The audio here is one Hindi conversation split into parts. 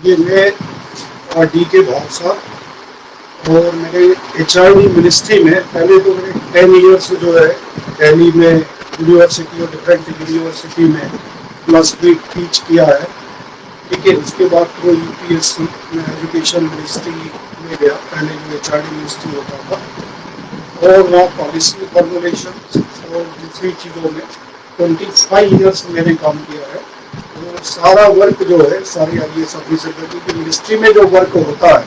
ये मैं डी के भाव साहब और मेरे एचआरडी मिनिस्ट्री में पहले तो मैंने 10 ईयर्स जो है दिल्ली में यूनिवर्सिटी और डिफरेंट यूनिवर्सिटी में फिलॉसफी टीच किया है। ठीक है, उसके बाद तो यूपीएससी में एजुकेशन मिनिस्ट्री में गया, पहले जो एचआरडी मिनिस्ट्री होता था, और वहाँ पॉलिसी फॉर्मुलेशन और दूसरी चीज़ों में 25 ईयर्स मैंने काम किया है। तो सारा वर्क जो है, सारी IAS ऑफिसर की मिनिस्ट्री में जो वर्क होता है,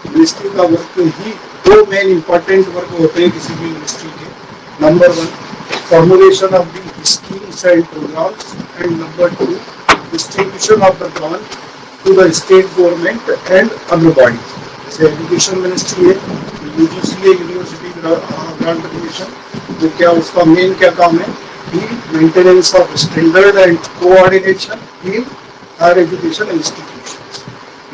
मिनिस्ट्री का वर्क ही दो मेन इंपॉर्टेंट वर्क होते हैं किसी भी मिनिस्ट्री के। Number 1 formulation of the schemes and programmes, and number 2 distribution of the grant to the state government and other bodies. जैसे एजुकेशन मिनिस्ट्री है, यूजीसी है, यूनिवर्सिटी ग्रांट कमीशन, तो क्या उसका मेन क्या काम है कि maintenance of standard and coordination in higher education institutions.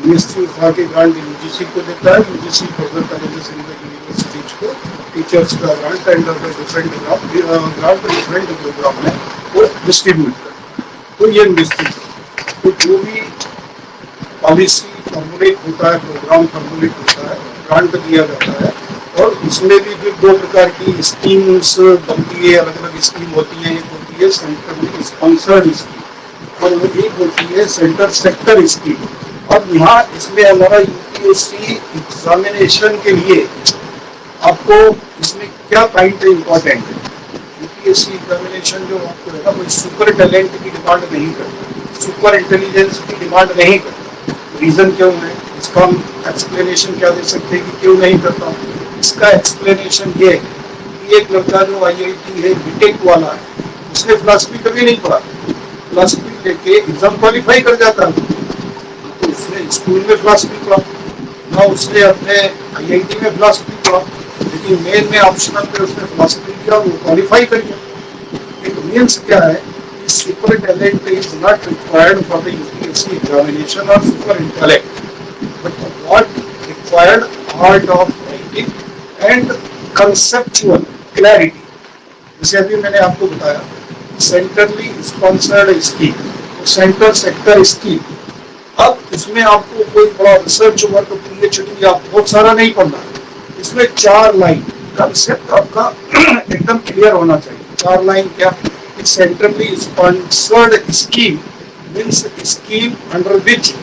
Ministry उठा के ग्रांट यूजीसी को देता है, UGC further colleges and universities को टीचर्स का grant and different grant different programme है वो डिस्ट्रीब्यूट करता है। तो ये मिनिस्ट्री, तो जो भी पॉलिसी फॉर्मुलेट होता है, प्रोग्राम फॉर्मुलेट होता है, ग्रांट दिया जाता है, और इसमें भी फिर दो प्रकार की स्कीम्स बनती है, अलग अलग स्कीम होती है। एक होती है सेंट्रल स्पॉन्सर्ड स्कीम और एक होती है सेंटर सेक्टर स्कीम। अब यहाँ इसमें हमारा यूपीएससी एग्जामिनेशन के लिए आपको इसमें क्या पॉइंट इम्पोर्टेंट है, यूपीएससी एग्जामिनेशन जो आपको है ना, वो सुपर टैलेंट की डिमांड नहीं करता, सुपर इंटेलिजेंस की डिमांड नहीं करता। रीजन क्यों है, इसका हम एक्सप्लेनेशन क्या दे सकते हैं कि क्यों नहीं करता। इसका एक्सप्लेनेशन ये है कि एक लड़का जो IIT है, बीटेक वाला है, उसने फिलॉसफी कभी नहीं पढ़ा, फिलॉसफी लेके एग्जाम क्वालिफाई कर जाता है, तो उसने स्कूल में फिलॉसफी पढ़ा ना, उसने अपने IIT में फिलॉसफी पढ़ा, लेकिन मेन में ऑप्शनल पे उसने फिलॉसफी किया, वो क्वालिफाई कर गया। इट मीन्स क्या है, super talent is not required for the UPSC examination और super intellect, but what required art of writing and conceptual clarity. जैसे अभी मैंने आपको बताया centrally sponsored scheme, centre sector scheme, अब इसमें आपको कोई बड़ा रिसर्च वर्क PhD आप बहुत सारा नहीं पढ़ना, इसमें 4 लाइन कंसेप्ट आपका एकदम क्लियर होना चाहिए। 4 लाइन क्या, centrally sponsored scheme means scheme under which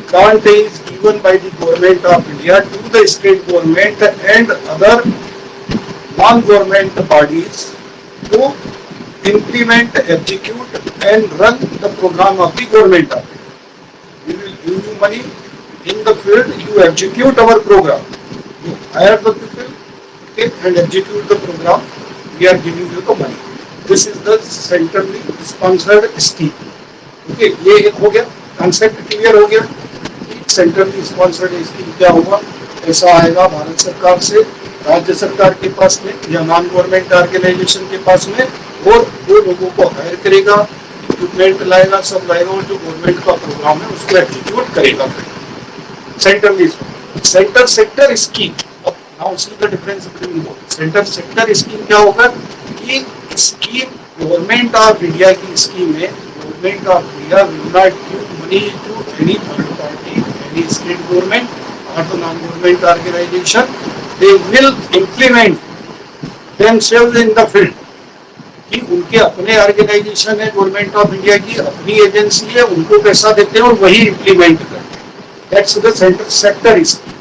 grant is given by the government of India to the state government and other non-government bodies to implement, execute and run the program of the government of India. We will give you money in the field, you execute our program, you hire the people, okay, and execute the program, we are giving you the money. This is the centrally sponsored scheme. Okay, ये एक हो गया, concept clear हो गया। सेंट्रली स्पॉन्सर्ड स्कीम क्या होगा, पैसा आएगा भारत सरकार से राज्य सरकार के पास में या नॉन गवर्नमेंट ऑर्गेनाइजेशन के पास में, और वो लोगों को हायर करेगा, इक्विपमेंट लाएगा, सब लाएगा, और जो गवर्नमेंट का प्रोग्राम है उसको एग्जीक्यूट करेगा। सेंट्रली सेंटर सेक्टर स्कीम, अब now see the difference between both. Centre sector scheme क्या होगा कि स्कीम गवर्नमेंट ऑफ इंडिया की स्कीम है, government of India will not give money to any third party, any state government or the non-government organization, they will implement themselves in the field। कि उनके अपने ऑर्गेनाइजेशन है, गवर्नमेंट ऑफ इंडिया की अपनी एजेंसी है, उनको पैसा देते हैं और वही इम्प्लीमेंट करते हैं। That's the centre sector scheme.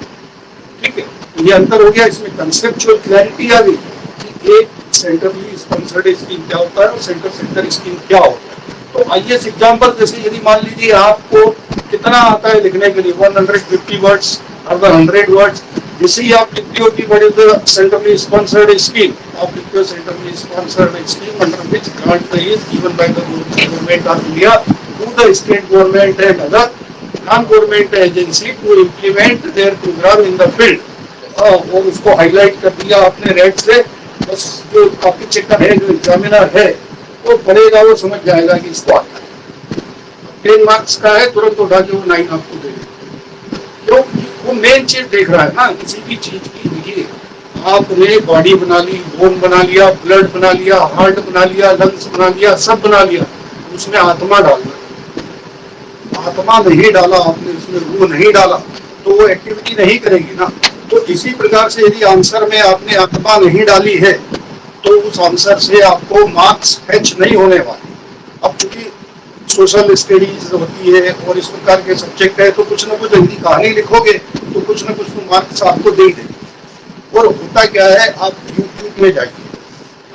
ठीक है, ये अंतर हो गया, इसमें कंसेप्चुअल क्लैरिटी आ गई कि एक सेंट्रली स्पॉन्सर्ड स्कीम क्या होता है और सेंटर सेक्टर स्कीम क्या होता है। तो आइए एग्जाम्पल, जैसे यदि मान लीजिए आपको कितना आता है लिखने के लिए 150 वर्ड्स और 100 वर्ड्स, जैसे ही आप लिखते हो कि what is the centrally sponsored scheme, आप लिखते हो centrally sponsored scheme under which grant is given by the government of India to the state government and other non government agency to implement their programme in the field, और उसको हाईलाइट कर दिया आपने रेड से। बस जो कॉपी चेकर है, जो एग्जामिनर है, वो पढ़ेगा, वो समझ जाएगा कि इसको आता है। 10 मार्क्स का है, तुरंत उठा के वो 9 आपको दे देगा, क्योंकि वो मेन चीज देख रहा है ना किसी भी चीज की। देखिए, आपने बॉडी बना ली, बोन बना लिया, ब्लड बना लिया, हार्ट बना लिया, लंग्स बना लिया, सब बना लिया, उसमें आत्मा डालना। आत्मा नहीं डाला, आपने उसमें रूह नहीं डाला, तो वो एक्टिविटी नहीं करेगी ना। तो इसी प्रकार से यदि आंसर में आपने आत्मा नहीं डाली है तो उस आंसर से आपको मार्क्स फैच नहीं होने वाले। अब चूंकि सोशल स्टडीज होती है और इस प्रकार के सब्जेक्ट है, तो कुछ ना कुछ हिंदी कहानी लिखोगे तो कुछ ना कुछ तो मार्क्स आपको दे ही देंगे। और होता क्या है, आप यूट्यूब में जाइए,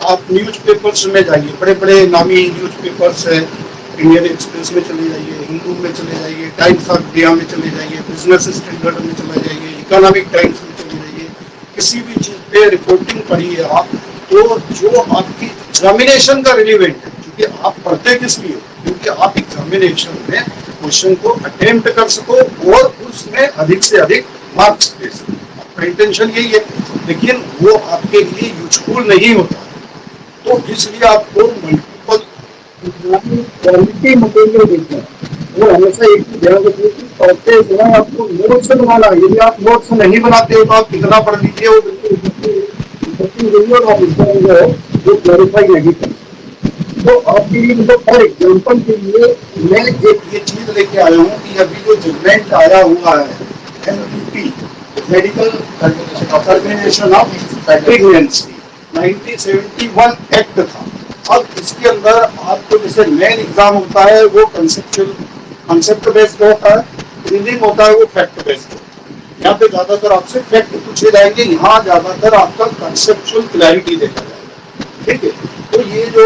आप न्यूज़पेपर्स में जाइए, बड़े बड़े नामी न्यूज़पेपर्स है, इंडियन एक्सप्रेस में चले जाइए, हिंदू में चले जाइए, टाइम्स ऑफ इंडिया में चले जाइए, बिजनेस स्टैंडर्ड में चले जाइए, इकोनॉमिक टाइम्स में चले जाइए, किसी भी चीज पे रिपोर्टिंग पढ़िए आप, तो जो आपकी एग्जामिनेशन का रिलेवेंट है, क्योंकि आप पढ़ते किस लिए, क्योंकि आप एग्जामिनेशन में क्वेश्चन को अटेम्प्ट कर सको और उसमें अधिक से अधिक मार्क्स ले सको, आपका इंटेंशन यही है। लेकिन वो आपके लिए यूजफुल नहीं होता, तो इसलिए आपको मल्टीपल क्वालिटी मटेरियल देखना है। वो हमेशा एक ही ध्यान रखिए कि पढ़ते समय आपको नोट्स बनाना है। यदि आप नोट्स नहीं बनाते हो तो आप कितना पढ़ लीजिए, वो बिल्कुल आप इसका जो है वो क्लैरिफाई नहीं करते। तो आपके लिए मतलब फॉर एग्जाम्पल के लिए मैं एक ये चीज लेके आया हूँ कि अभी जो जजमेंट आया हुआ है MPP, medical organisation of pregnancy, 1971 act था। अब इसके अंदर आपको जैसे मेन एग्जाम होता है वो कंसेप्ट बेस्ड होता है, रीडिंग होता है वो फैक्ट बेस्ड। यहाँ पे ज्यादातर आपसे फैक्ट पूछे जाएंगे, यहाँ ज्यादातर आपका कंसेप्चुअल क्लैरिटी देखा जाएगा। ठीक है, तो ये जो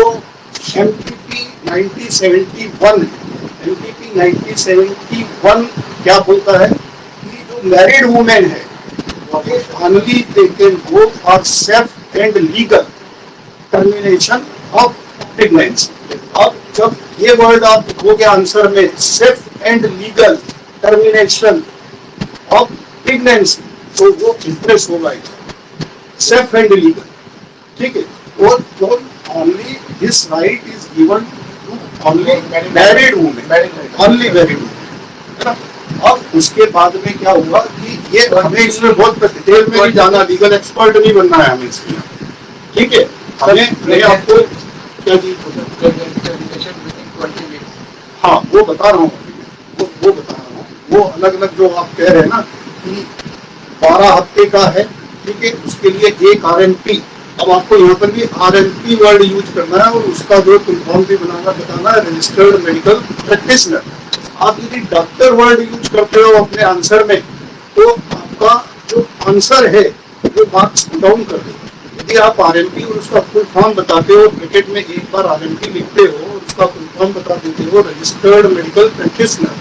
एमपीपी 1971 एमपीपी 1971 क्या बोलता है कि जो मैरिड वुमेन है only they can go for self and legal termination of pregnancy. अब जब ये वर्ड आप लिखोगे आंसर में, self and legal termination of pregnancy, तो वो इंप्रेस होगा सेल्फ एंड लीगल। ठीक है, और तो only this right is given to only married women, only married women, है ना। अब उसके बाद में क्या हुआ कि ये हमें इसमें बहुत डिटेल में नहीं जाना, लीगल एक्सपर्ट नहीं बनना है हमें इसमें। ठीक है, हमें आपको क्या चीज, हाँ वो बता रहा हूँ, वो बता रहा हूँ, वो अलग अलग जो आप कह रहे हैं ना कि 12 हफ्ते का है, ठीक है, उसके लिए एक आरएनपी। अब आपको यहाँ पर भी आरएनपी वर्ड यूज करना है और उसका जो फॉर्म भी बताना है, रजिस्टर्ड मेडिकल प्रैक्टिशनर। आप यदि डॉक्टर वर्ड यूज करते हो अपने आंसर में तो आपका जो आंसर है वो मार्क्स डाउन कर देगा। यदि आप आरएनपी और उसका फुल फॉर्म बताते हो, ब्रैकेट में एक बार आरएनपी लिखते हो और उसका फुल फॉर्म बता देते हो, रजिस्टर्ड मेडिकल प्रैक्टिशनर,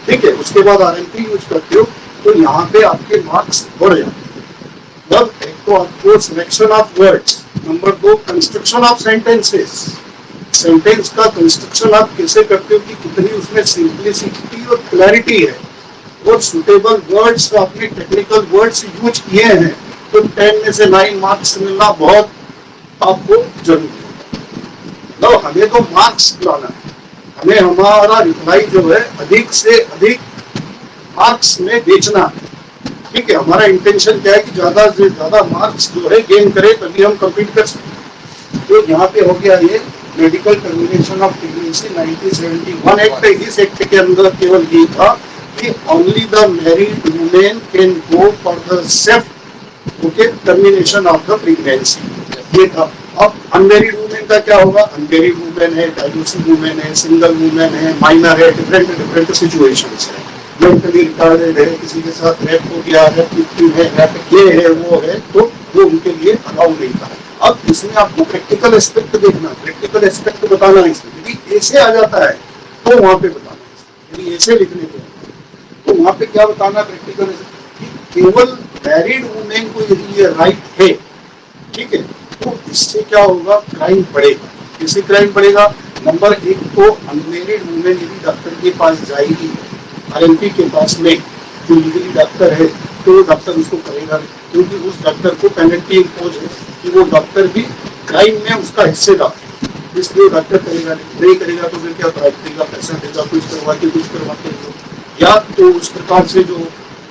ठीक है, उसके बाद आरएनपी यूज करते हो, तो यहाँ पे आपके मार्क्स बढ़ जाते हैं। मतलब एक तो आपको selection of words, number 2 construction of sentences, sentence का कंस्ट्रक्शन आप कैसे करते हो कि कितनी उसमें सिंप्लिसिटी और क्लैरिटी है, और सुटेबल वर्ड्स आपने टेक्निकल वर्ड्स यूज किए हैं, तो 10 में से 9 मार्क्स मिलना बहुत आपको जरूरी है। तो हमें तो मार्क्स लाना है, हमें हमारा रिप्लाई जो है अधिक से अधिक मार्क्स में बेचना है। ठीक है, हमारा इंटेंशन क्या है कि ज्यादा से ज्यादा मार्क्स जो है गेन करें, तभी हम कम्पीट कर सकते। तो यहाँ पे हो गया ये medical termination of pregnancy 1971 act. इस एक्ट के अंदर केवल ये था कि only the married women can go for the self okay termination of the pregnancy, ये था। अब अनमैरिड वुमेन का क्या होगा, अनमैरिड वुमेन है, डाइवोर्सी वुमेन है, सिंगल वुमेन है, माइनर है, डिफरेंट सिचुएशंस है, मेंटली रिटार्डेड है, किसी के साथ रेप हो गया है, ये है वो है, तो वो उनके लिए अलाउ नहीं था। अब इसमें आपको प्रैक्टिकल एस्पेक्ट देखना, प्रैक्टिकल एस्पेक्ट बताना है इसमें। यदि ऐसे आ जाता है तो वहां पे बताना है, यदि ऐसे लिखने को तो वहां पे क्या बताना प्रैक्टिकल कि केवल मैरिड वुमेन को यदि ये राइट है, ठीक है, तो इससे क्या होगा, क्राइम बढ़ेगा। किसी क्राइम बढ़ेगा, नंबर 1 तो अनमैरिड वुमेन यदि डॉक्टर के पास जाएगी, आरएनपी के पास में जो लीगली डॉक्टर है, तो डॉक्टर उसको करेगा, क्योंकि उस डॉक्टर को पेनल्टी इम्पोज है कि वो डॉक्टर भी क्राइम में उसका हिस्सेदार, इसलिए डॉक्टर करेगा नहीं करेगा तो फिर क्या करेगा, पैसा देगा, कुछ करवा के कुछ करवाते हैं। या तो उस प्रकार से जो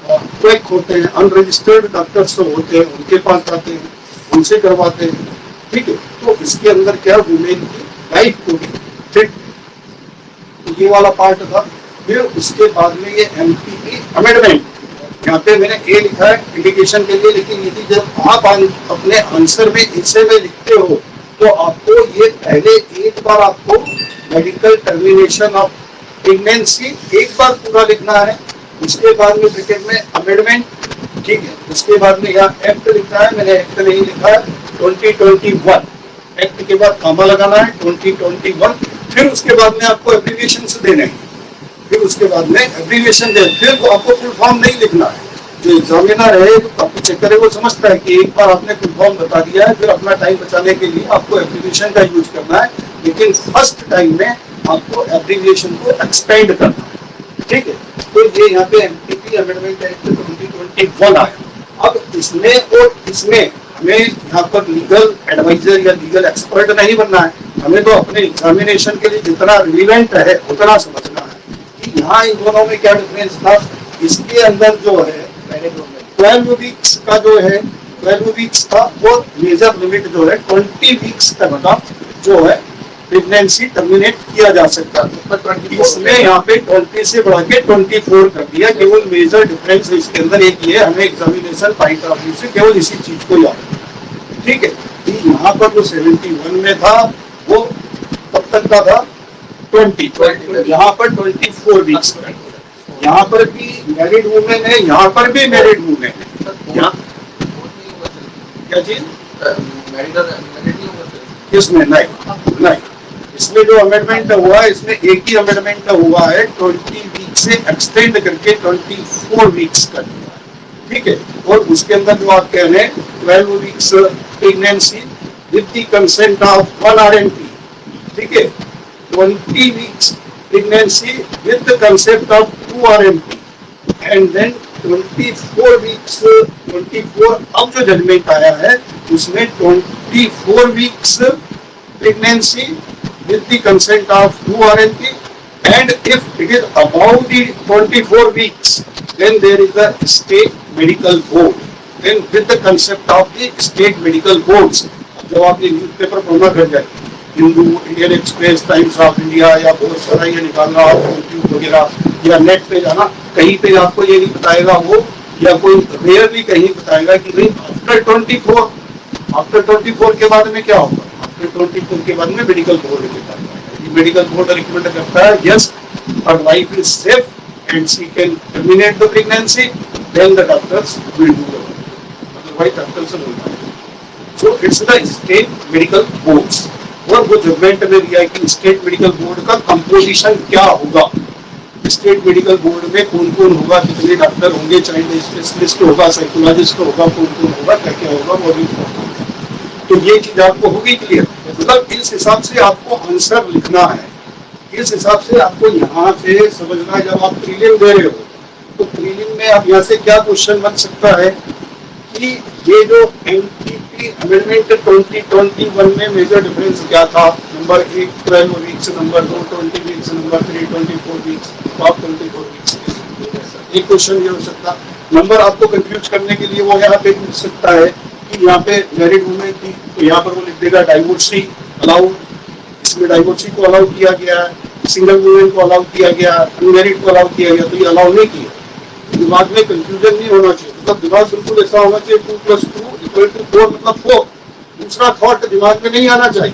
क्वैक होते हैं, अनरजिस्टर्ड डॉक्टर्स तो होते हैं, उनके पास जाते हैं, उनसे करवाते हैं। ठीक है, तो इसके अंदर क्या वुमेन की लाइफ को भी फिट, ये वाला पार्ट था। फिर उसके बाद में ये एमपीपी अमेंडमेंट, यहाँ पे मैंने ए लिखा है इंडिकेशन के लिए, लेकिन यदि जब आप अपने आंसर में इसे में लिखते हो तो आपको ये पहले एक बार आपको मेडिकल टर्मिनेशन ऑफ प्रेगनेंसी एक बार पूरा लिखना है, उसके बाद में ब्रैकेट में अमेंडमेंट, ठीक है। उसके बाद में यहाँ एक्ट लिखा है, मैंने एक्ट नहीं लिखा है, 2021 एक्ट के बाद कामा लगाना है 2021, फिर उसके बाद में आपको एब्रीविएशन से देने हैं, फिर उसके बाद में एब्रीविएशन दे, फिर तो आपको फुल फॉर्म नहीं लिखना है। जो एग्जामिनर है आपको चेक करे वो समझता है कि एक बार आपने फुल फॉर्म बता दिया है, फिर अपना टाइम बचाने के लिए आपको एब्रीविएशन का यूज करना है, लेकिन फर्स्ट टाइम में आपको एब्रीविएशन को एक्सपेंड करना है, ठीक है। तो ये यहाँ पे एमपीपी अमेंडमेंट एक्ट 2021 आया। अब इसमें और इसमें हमें यहाँ पर लीगल एडवाइजर या लीगल एक्सपर्ट नहीं बनना है, हमें तो अपने एग्जामिनेशन के लिए जितना रिलेवेंट है उतना समझना है कि यहाँ इन दोनों में क्या डिफरेंस था। इसके अंदर जो है 12 वीक्स का जो है 12 वीक्स था, और मेजर लिमिट जो है 20 वीक्स तक का जो है प्रेगनेंसी टर्मिनेट किया जा सकता है। इसमें यहाँ पे 20 से बढ़ा के 24 कर दिया। केवल मेजर डिफरेंस इसके अंदर एक ये, हमें एग्जामिनेशन पॉइंट ऑफ व्यू से केवल इसी चीज को याद, ठीक है। यहाँ पर जो 71 में था वो कब तक का था 20, यहाँ पर 24 वीक्स का। यहाँ पर भी मैरिड वुमेन है, यहाँ पर भी मैरिड वुमेन है। यहाँ क्या चीज इसमें नहीं, इसमें जो अमेंडमेंट हुआ है इसमें एक ही अमेंडमेंट हुआ है, 20 वीक से एक्सटेंड करके 24 वीक्स कर दिया, ठीक है। और उसके अंदर जो आप कह रहे हैं 12 weeks pregnancy with the consent of 1 RMP, ठीक है। 20 weeks pregnancy with the consent of 2 RMP, and then 24 weeks 24 अब जो जजमेंट आया है उसमें 24 weeks pregnancy with the consent of 2 RMP, and if it is above the 24 weeks then there is a state medical board, then with the concept of the state medical boards, जब आपने न्यूज़पेपर पढ़ना कर जाए, Hindu, Indian express, times of India या बहुत सारा ये निकालना आप यूट्यूब वगैरह या नेट पे जाना, कहीं पे आपको ये नहीं बताएगा वो, या कोई रेयरली कहीं बताएगा कि भाई आफ्टर 24 के बाद में क्या होगा। 24 के बाद में मेडिकल बोर्ड रिकमेंड करता है yes her wife is safe and she can terminate the pregnancy, then the doctors will do the work, otherwise doctors will not. So it's the state medical boards, और वो जजमेंट में दिया है कि स्टेट मेडिकल बोर्ड का कंपोजिशन क्या होगा, स्टेट मेडिकल बोर्ड में कौन कौन होगा, कितने डॉक्टर होंगे, चाइल्ड स्पेशलिस्ट होगा, साइकोलॉजिस्ट होगा, कौन कौन होगा, क्या क्या होगा, वो भी तो ये चीज आपको होगी क्लियर। मतलब इस हिसाब से आपको आंसर लिखना है, इस हिसाब से आपको यहाँ से समझना है। जब आप प्रीलिम दे रहे हो तो प्रीलिम में आप यहाँ से क्या क्वेश्चन बन सकता है कि ये जो एमपीपी अमेंडमेंट 2021 में मेजर डिफरेंस क्या था, number 1 12 weeks, number 2 20 weeks, number 3 24 weeks, आप 24 वीक्स, एक क्वेश्चन ये हो सकता। नंबर आपको कंफ्यूज करने के लिए वो यहाँ पे पूछ सकता है कि यहाँ पे मैरिड वुमेन थी तो यहाँ पर वो लिख देगा डाइवोर्सी अलाउ, इसमें डाइवोर्सी को अलाउ किया गया है, सिंगल वुमेन को अलाउ किया गया, अनमैरिड को अलाउ किया गया, तो ये अलाउ नहीं किया। दिमाग में कंफ्यूजन नहीं होना चाहिए, मतलब दिमाग बिल्कुल ऐसा होना चाहिए 2 + 2 = 4 मतलब 4, दूसरा थॉट दिमाग में नहीं आना चाहिए।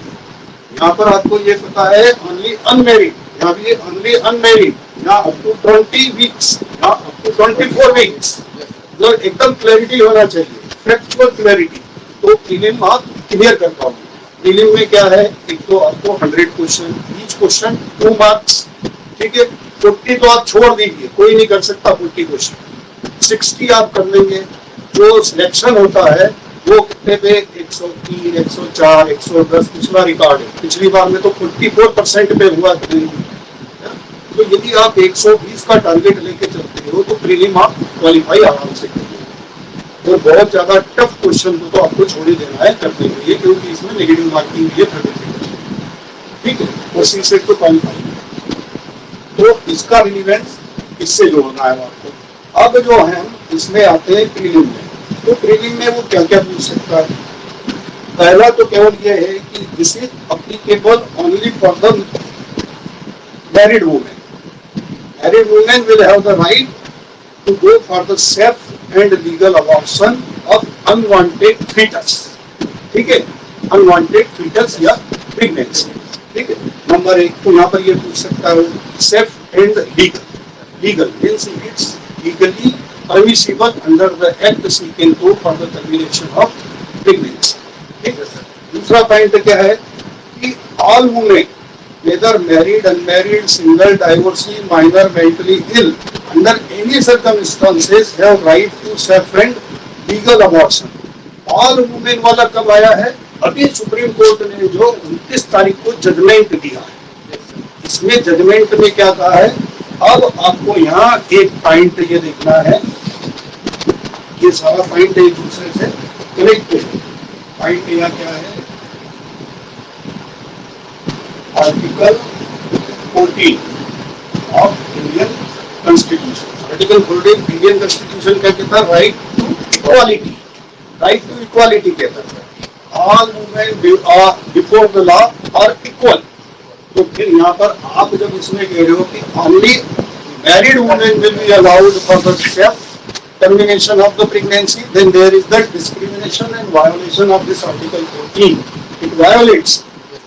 यहाँ पर आपको ये पता है ओनली अनमैरिड, यहाँ भी ओनली अनमैरिड, यहाँ अप टू 20 वीक्स, यहाँ अप टू 24 वीक्स, मतलब एकदम क्लैरिटी होना चाहिए, फैक्चुअल क्लैरिटी, तो प्रीलिम आप क्लियर कर पाओगे। प्रीलिम में क्या है, एक तो आपको 100 क्वेश्चन, ईच क्वेश्चन 2 मार्क्स, ठीक है। 40 तो आप छोड़ दीजिए, कोई नहीं कर सकता 40 क्वेश्चन, 60 आप कर लेंगे। जो सिलेक्शन होता है वो कितने पे 103, 104, 110 पिछला रिकॉर्ड है, पिछली बार में तो 44% पे हुआ। तो यदि आप 120 का टारगेट लेके चलते हो तो प्रीलिम आप क्वालिफाई आराम से करेंगे। तो बहुत ज्यादा टफ क्वेश्चन तो आपको छोड़ ही देना है करने के लिए, क्योंकि इसमें नेगेटिव मार्किंग है 30%, ठीक है। कोशिश से तो क्वालिफाई, तो इसका रिलीवेंस इससे जोड़ना है आपको। अब जो है इसमें आते हैं प्रीलिम में, तो प्रीलिम में वो क्या क्या पूछ सकता है। पहला तो केवल ये है कि this is applicable only for the married women, Married women will have the right to go for the safe and legal abortion of unwanted fetus. ठीक है, अनवांटेड फीटस या प्रेगनेंसी। ठीक है, नंबर एक तो यहाँ पर ये पूछ सकता है safe and legal. Legal means it's legally permissible under the act seeking to for the termination of pregnancy. ठीक है सर। दूसरा पॉइंट क्या है कि all women whether married, unmarried, single, divorcee, minor, mentally ill, under any circumstances have right to safe and legal abortion. All women वाला कब आया है? अभी सुप्रीम कोर्ट ने जो 29 तारीख को जजमेंट दिया है, इसमें जजमेंट में क्या कहा है? अब आपको यहाँ एक पॉइंट ये देखना है, ये सारा पॉइंट एक दूसरे से कनेक्ट है। पॉइंट यहाँ क्या है? Article 14 of Indian constitution. Article 14 Indian constitution क्या कहता है? Right to equality. Right to equality कहता है all women before the law are equal. तो फिर यहाँ पर आप जब इसमें कह रहे हो कि only married women will be allowed for the safe termination of the pregnancy, then there is that discrimination and violation of this article 14. It violates.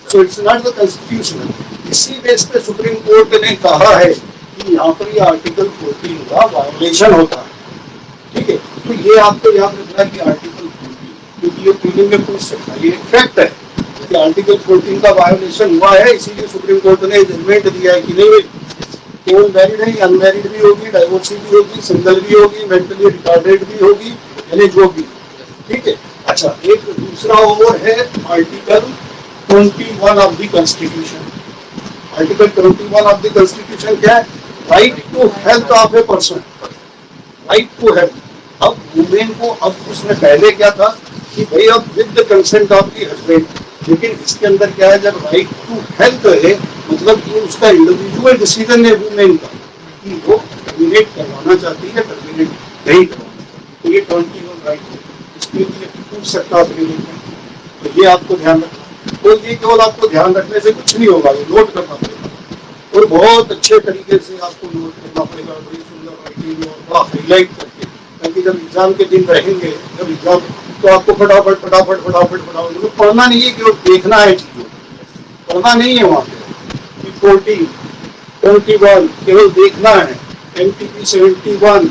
So it's not the constitutional. इसी बेस पे सुप्रीम कोर्ट ने कहा है कि यहाँ पर ये आर्टिकल 14 का वायोलेशन होता है। ठीक है, तो ये आपको याद रखना है कि आर्टिकल 14, क्योंकि ये प्रीलिम में पूछ सकता है, ये एक फैक्ट है कि आर्टिकल 14 का वायोलेशन हुआ है, इसीलिए सुप्रीम कोर्ट ने जजमेंट दिया है कि नहीं केवल मैरिड है, अनमैरिड भी होगी, डाइवोर्सी भी होगी, सिंगल भी होगी, मेंटली रिटार्डेड भी होगी, एलिज होगी। ठीक है। अच्छा, एक दूसरा और है article 21 of the constitution. Article 21 of the constitution क्या है? Right to health of a person. Right to health. अब वुमेन को, अब उसमें पहले क्या था कि भाई अब with the consent of the husband, लेकिन इसके अंदर क्या है, जब राइट टू हेल्थ है मतलब ये उसका इंडिविजुअल डिसीजन है वुमेन का कि वो टर्मिनेट करवाना चाहती है, टर्मिनेट नहीं करवाना। तो ये 21 राइट है, इसके लिए पूछ सकता है। तो ये आपको ध्यान रखना। तो ये केवल आपको ध्यान रखने से कुछ नहीं होगा, ये नोट करना पड़ेगा और बहुत अच्छे तरीके से आपको नोट करना पड़ेगा, बड़ी सुंदर राइटिंग और बड़ा हाईलाइट करके, ताकि जब एग्जाम के दिन रहेंगे, जब एग्जाम, तो आपको फटाफट फटाफट फटाफट फटाफट पढ़ना नहीं है, केवल देखना है चीजों, पढ़ना नहीं है। वहाँ पे 14, 21 केवल देखना है, MTP 71,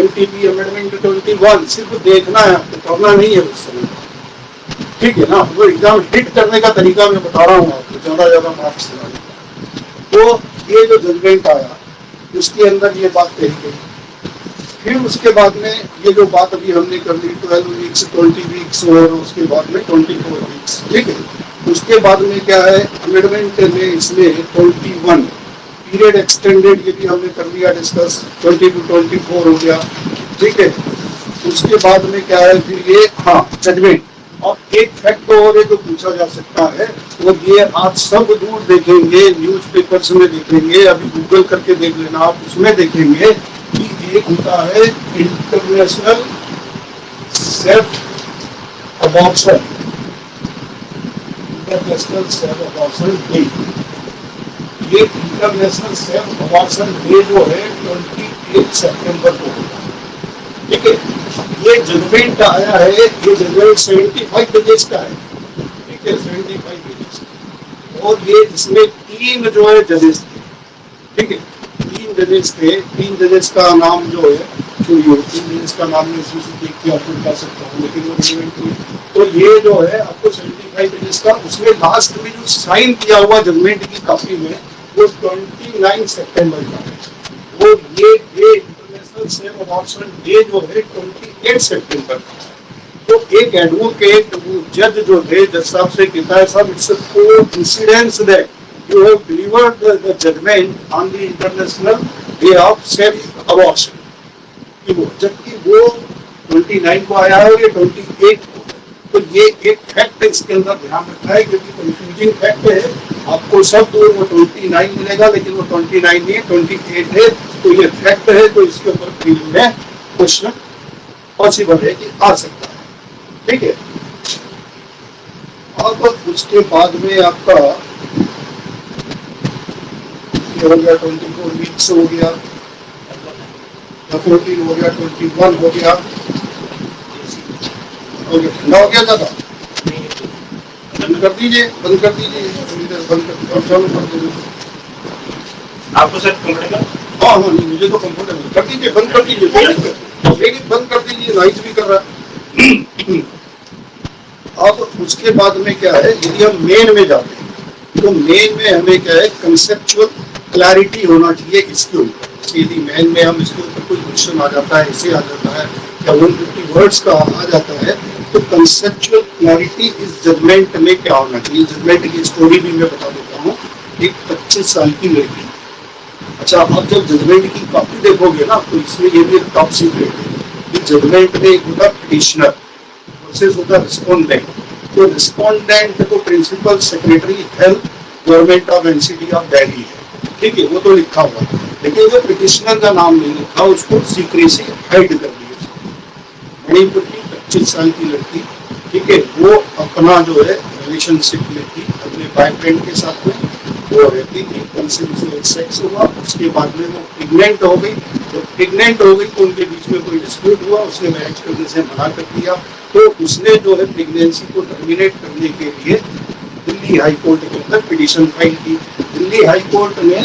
MTP अमेंडमेंट 21 सिर्फ देखना है, आपको पढ़ना नहीं है उस समय। ठीक है ना? वो एग्जाम हिट करने का तरीका मैं बता रहा हूँ आपको, ज्यादा मार्क्स। तो ये जो जजमेंट आया उसके अंदर ये बात कही गई। फिर उसके बाद में ये जो बात अभी हमने कर ली 12 वीक्स, 20 वीक्स और उसके बाद में 24 वीक्स। ठीक है, उसके बाद में क्या है, अमेंडमेंट में इसमें 21 पीरियड एक्सटेंडेड, ये भी हमने कर लिया डिस्कस, 20 to 24 हो गया। ठीक है, उसके बाद में क्या है फिर ये, हाँ, जजमेंट। और एक फैक्ट और है जो पूछा जा सकता है, वो ये आप सब दूर देखेंगे, न्यूज़पेपर्स में देखेंगे, अभी गूगल करके देख लेना आप, उसमें देखेंगे कि एक होता है international safe abortion, international safe abortion day. ये इंटरनेशनल सेफ अबॉर्शन डे जो है 28 सितंबर को होगा। ठीक है, ये जजमेंट आया है, ये जजमेंट 75 पेजेस का है। ठीक है, 75 पेजेस, और ये इसमें 3 जो है जजेस थे। ठीक है, 3 जजेस थे, 3 जजेस का नाम जो है, तो ये 3 जजेस का नाम मैं इसी से देख के आपको बता सकता हूँ, लेकिन वो जजमेंट थी। तो ये जो है आपको 75 पेजेस का, उसमें लास्ट में जो साइन किया हुआ जजमेंट की कॉपी में वो 29 सितंबर का है। वो ये इंटरनेशनल सेफ अबॉर्शन डे जो है 28 सितंबर का। तो एक एडवोकेट जज जो थे, जज साहब से कहता है, साहब it's a coincidence that you have delivered the judgment on the international day of safe abortion, जबकि वो 29 को आया है और ये 28 को। तो ये एक फैक्ट इसके अंदर ध्यान रखना है, क्योंकि कंफ्यूजिंग फैक्ट है, आपको सब दूर वो 29 मिलेगा, लेकिन वो 29 नहीं है, 28 है। तो ये फैक्ट है, तो इसके ऊपर फील्ड में क्वेश्चन पॉसिबल है कि आ सकता है। ठीक है, अब उसके बाद में आपका ये हो गया 24 वीक्स हो गया, 14 हो गया, 21 हो गया, ठंडा हो गया था। बंद कर दीजिए, बंद कर दीजिए, बंद कर चालू कर दीजिए। आपको सर कंफर्टेबल? हाँ हाँ, मुझे तो कंफर्टेबल। कर दीजिए, बंद कर दीजिए, लेकिन बंद कर दीजिए, लाइट भी कर रहा है। अब उसके बाद में क्या है, यदि हम मेन में जाते हैं तो मेन में हमें क्या है, कंसेप्चुअल क्लैरिटी होना चाहिए इसके ऊपर। यदि मेन में हम इसके ऊपर कोई क्वेश्चन आ जाता है, ऐसे आ जाता है या 150 वर्ड्स का आ जाता है, तो कंसेप्चुअल क्लैरिटी इस जजमेंट में क्या होना चाहिए। जजमेंट की स्टोरी भी मैं बता देता हूँ। एक 25 साल की लड़की, अच्छा आप जब जजमेंट की कॉपी देखोगे ना, तो इसमें ये भी टॉप सीक्रेट है कि जजमेंट में एक होता पिटिशनर वर्सेस होता रिस्पोंडेंट। तो रिस्पोंडेंट तो principal secretary health government of NCT of Delhi है, ठीक है, वो तो लिखा हुआ, लेकिन जो पिटिशनर का नाम नहीं लिखा, उसको सीक्रेसी हाइड कर दिया। मणिपुर की 25 साल की लड़की, ठीक है, वो अपना जो है रिलेशनशिप में थी अपने बॉयफ्रेंड के साथ में, वो रहती थी, कंसेंसुअल सेक्स हुआ, उसके बाद में वो प्रेग्नेंट हो गई। जब प्रेग्नेंट हो गई तो उनके बीच में कोई डिस्प्यूट हुआ, उसने मैरिज करने से मना कर दिया। तो उसने जो है प्रेगनेंसी को टर्मिनेट करने के लिए दिल्ली हाई कोर्ट के अंदर पिटीशन फाइल की। दिल्ली हाई कोर्ट ने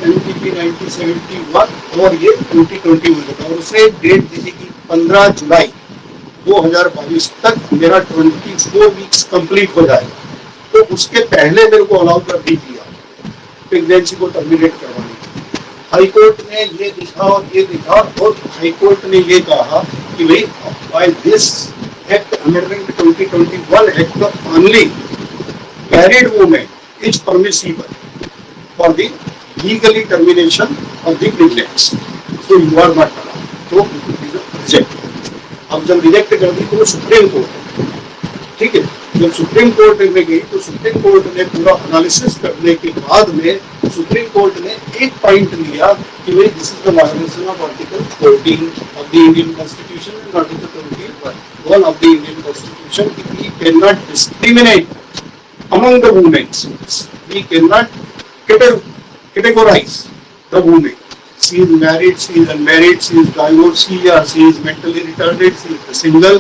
NPP 1971 और ये 2021 का, और उसने डेट दी थी कि 15 जुलाई 2022 तक मेरा 24 वीक्स कंप्लीट हो जाएगा। तो उसके पहले मेरे को अलाउ कर दीजिए प्रेगनेंसी को टर्मिनेट करवाने। हाई कोर्ट ने ये लिखा और ये लिखा, और हाई कोर्ट ने ये कहा कि भाई by this act amendment 2021 act only married women is permissible for the legally termination of the pregnancy, so you are not allowed. तो रिजेक्ट। अब जब रिजेक्ट कर दी तो सुप्रीम कोर्ट, ठीक है, जब सुप्रीम कोर्ट में गई तो सुप्रीम कोर्ट ने पूरा एनालिसिस करने के बाद में सुप्रीम कोर्ट ने एक पॉइंट लिया कि भाई this is the violation of article 14 of the Indian constitution and article 21 of the Indian constitution कि we can not discriminate among the women, we can not categorize the woman. She is married, she is unmarried, she is divorced, or she is mentally retarded, she is single.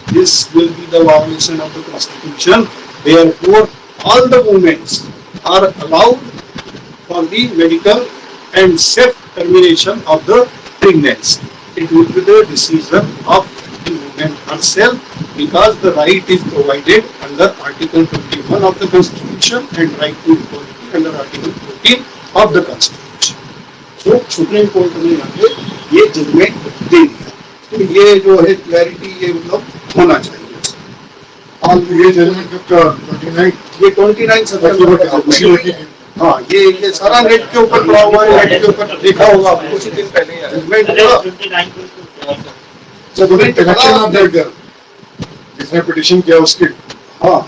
This will be the violation of the constitution. Therefore, all the women are allowed for the medical and safe termination of the pregnancy. It will be the decision of the woman herself, because the right is provided under Article 21 of the Constitution and right to equality under Article 14 of the Constitution. So, Supreme Court ने यहाँ पे ये जजमेंट दे दिया। तो ये जो है क्लैरिटी, ये मतलब होना चाहिए। और ये जजमेंट का 29 सितंबर, हाँ ये सारा नेट के ऊपर पड़ा हुआ है, नेट के ऊपर देखा होगा आपको कुछ दिन पहले जजमेंट जिसने पिटीशन किया उसके, हाँ